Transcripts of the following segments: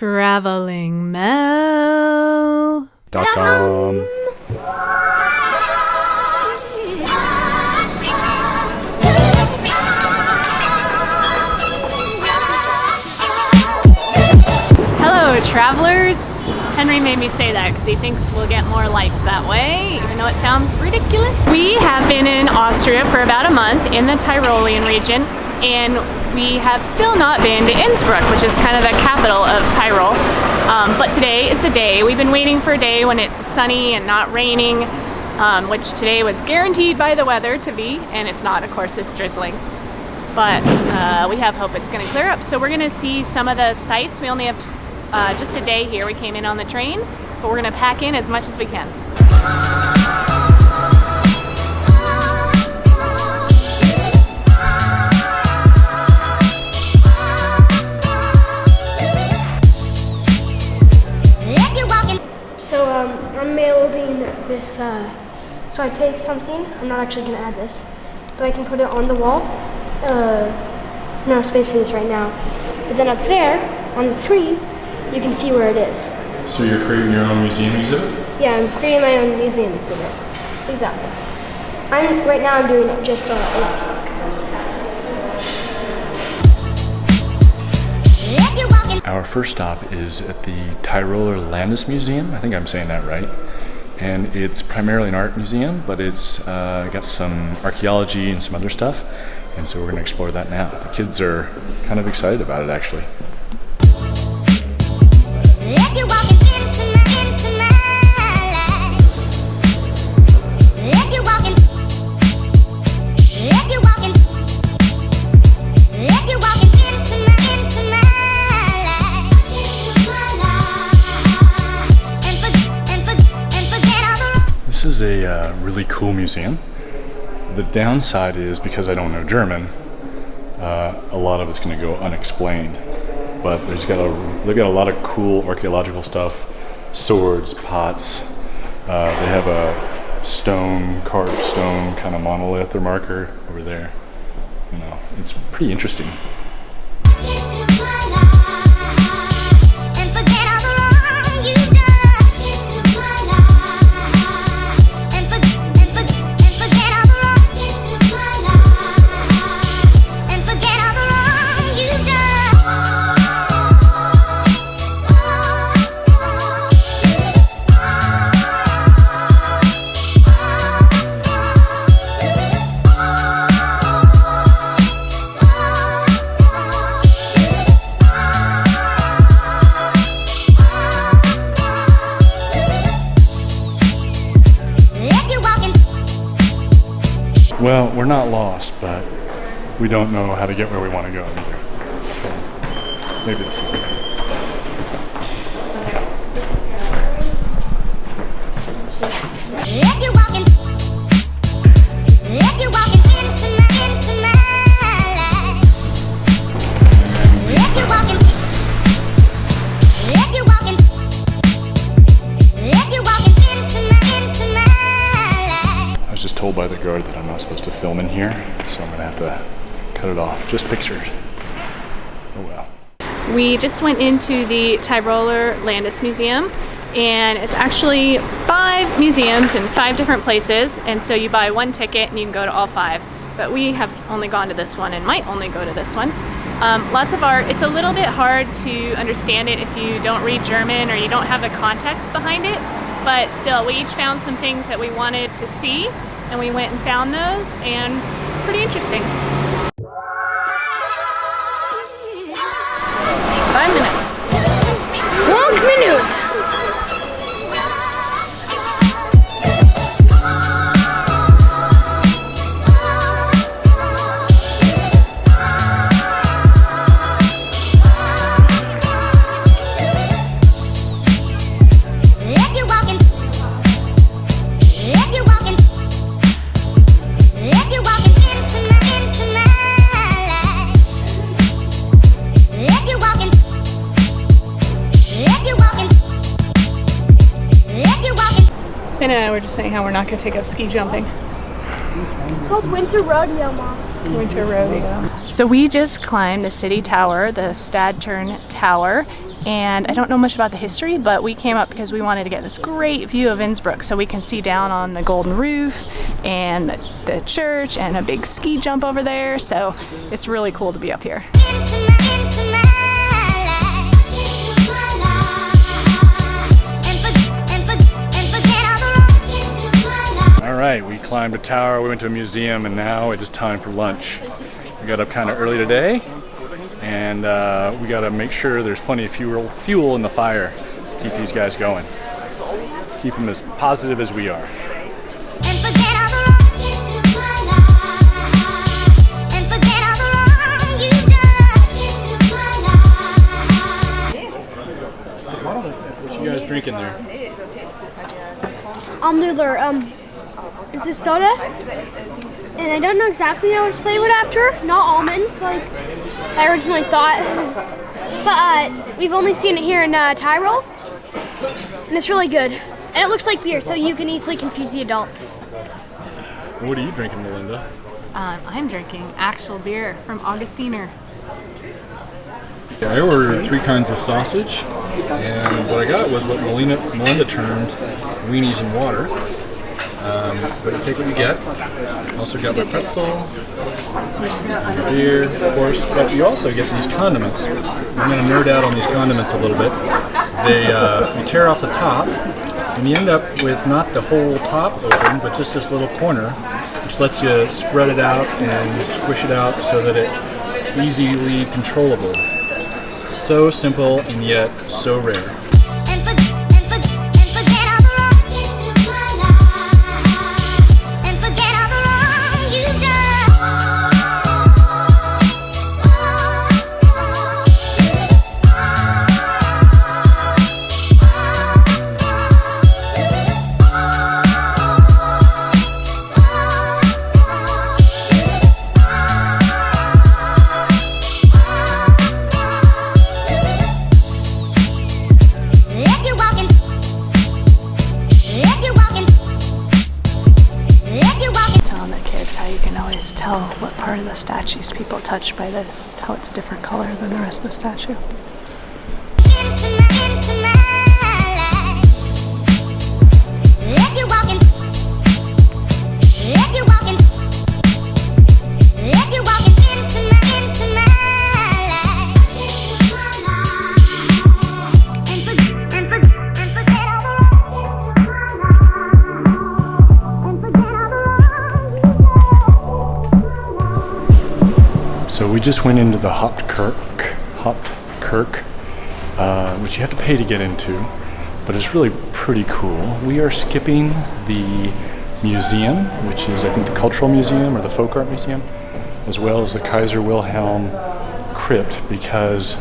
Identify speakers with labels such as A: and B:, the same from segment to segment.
A: TravelingMel.com.
B: Hello, travelers. Henry made me say that because he thinks we'll get more likes that way, even though it sounds ridiculous. We have been in Austria for about a month in the Tirolean region, and we have still not been to Innsbruck, which is kind of the capital of Tyrol. But today is the day. We've been waiting for a day when it's sunny and not raining, which today was guaranteed by the weather to be, and it's not, of course, it's drizzling. But we have hope it's going to clear up, so we're going to see some of the sights. We only have just a day here. We came in on the train, but we're going to pack in as much as we can.
C: So I'm molding this, so I take something, I'm not actually going to add this, but I can put it on the wall. No space for this right now. But then up there, on the screen, you can see where it is.
A: So you're creating your own museum exhibit?
C: Yeah, I'm creating my own museum exhibit. Exactly. Right now I'm doing it just on old stuff, because that's what fascinates me.
A: Our first stop is at the Tiroler Landis Museum. I think I'm saying that right. And it's primarily an art museum, but it's got some archaeology and some other stuff. And so we're going to explore that now. The kids are kind of excited about it, actually. This is a really cool museum. The downside is, because I don't know German, a lot of it's going to go unexplained. But they've got a lot of cool archaeological stuff, swords, pots. They have a carved stone kind of monolith or marker over there. You know, it's pretty interesting. Well, we're not lost, but we don't know how to get where we want to go either. Maybe this is it. I was just told by the guard that I'm not supposed to film in here, so I'm gonna have to cut it off. Just pictures. Oh well.
B: We just went into the Tiroler Landis Museum, and it's actually 5 museums in 5 different places, and so you buy 1 ticket and you can go to all 5. But we have only gone to this one and might only go to this one. Lots of art. It's a little bit hard to understand it if you don't read German or you don't have the context behind it, but still, we each found some things that we wanted to see, and we went and found those, and pretty interesting. 5 minutes.
C: 12 minutes!
B: And we're just saying how we're not going to take up ski jumping.
C: It's called Winter Rodeo, Mom.
B: Winter Rodeo. So we just climbed the city tower, the Stadtturm tower, and I don't know much about the history, but we came up because we wanted to get this great view of Innsbruck so we can see down on the golden roof and the church and a big ski jump over there. So it's really cool to be up here.
A: All right, we climbed a tower, we went to a museum, and now it is time for lunch. We got up kind of early today, and we got to make sure there's plenty of fuel in the fire to keep these guys going. Keep them as positive as we are. What you guys drinking there?
C: Almdudler, it's a soda, and I don't know exactly how it's flavored after. Not almonds, like I originally thought. But we've only seen it here in Tyrol, and it's really good. And it looks like beer, so you can easily confuse the adults.
A: What are you drinking, Melinda?
B: I'm drinking actual beer from Augustiner.
A: I ordered 3 kinds of sausage, and what I got was what Melinda termed weenies and water. But you take what you get. Also got my pretzel, beer, of course, but you also get these condiments. I'm going to nerd out on these condiments a little bit. You tear off the top, and you end up with not the whole top open, but just this little corner, which lets you spread it out and squish it out so that it's easily controllable. So simple and yet so rare.
B: Tell what part of the statues people touch by how it's a different color than the rest of the statue.
A: So we just went into the Hofkirche, which you have to pay to get into, but it's really pretty cool. We are skipping the museum, which is I think the Cultural Museum or the Folk Art Museum, as well as the Kaiser Wilhelm Crypt, because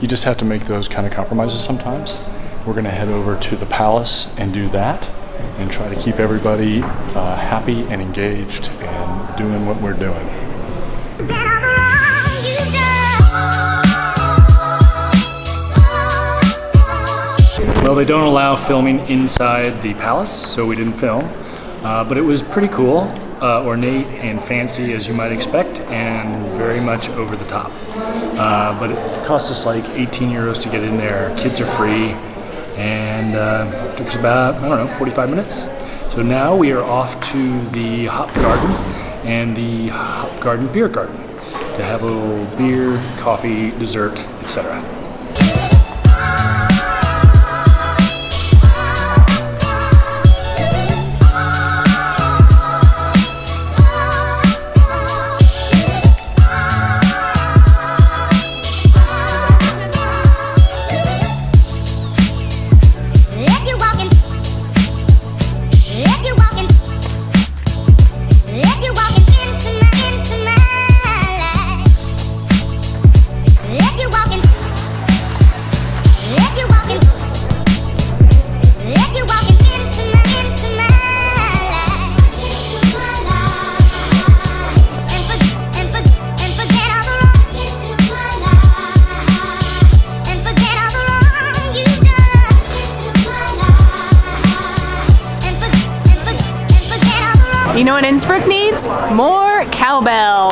A: you just have to make those kind of compromises sometimes. We're going to head over to the palace and do that, and try to keep everybody happy and engaged and doing what we're doing. Well, they don't allow filming inside the palace, so we didn't film. But it was pretty cool, ornate and fancy as you might expect, and very much over the top. But it cost us like 18 euros to get in there. Kids are free, and it took us about, 45 minutes. So now we are off to the Hofgarten and the Hofkirche Beer Garden to have a little beer, coffee, dessert, etc.
B: You know what Innsbruck needs? More cowbell.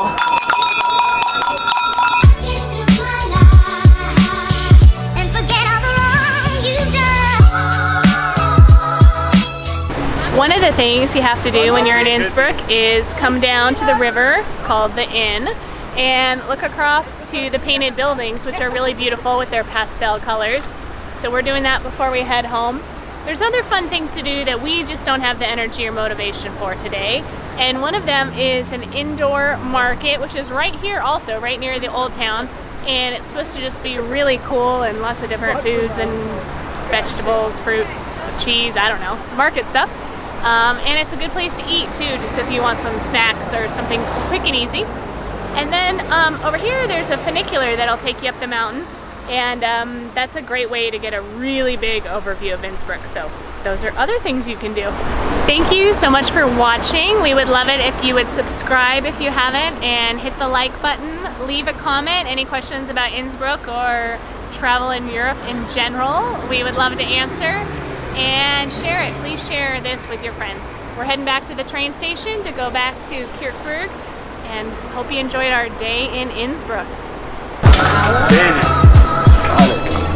B: One of the things you have to do when you're in Innsbruck is come down to the river called the Inn and look across to the painted buildings, which are really beautiful with their pastel colors. So we're doing that before we head home. There's other fun things to do that we just don't have the energy or motivation for today. And one of them is an indoor market, which is right here also, right near the old town. And it's supposed to just be really cool and lots of different foods and vegetables, fruits, cheese, I don't know, market stuff. And it's a good place to eat too, just if you want some snacks or something quick and easy. And then over here there's a funicular that'll take you up the mountain, and that's a great way to get a really big overview of Innsbruck. So those are other things you can do. Thank you so much for watching. We would love it if you would subscribe if you haven't, and hit the like button, leave a comment, any questions about Innsbruck or travel in Europe in general. We would love to answer. And share it. Please share this with your friends. We're heading back to the train station to go back to Kirchberg, and hope you enjoyed our day in Innsbruck.
D: Bene.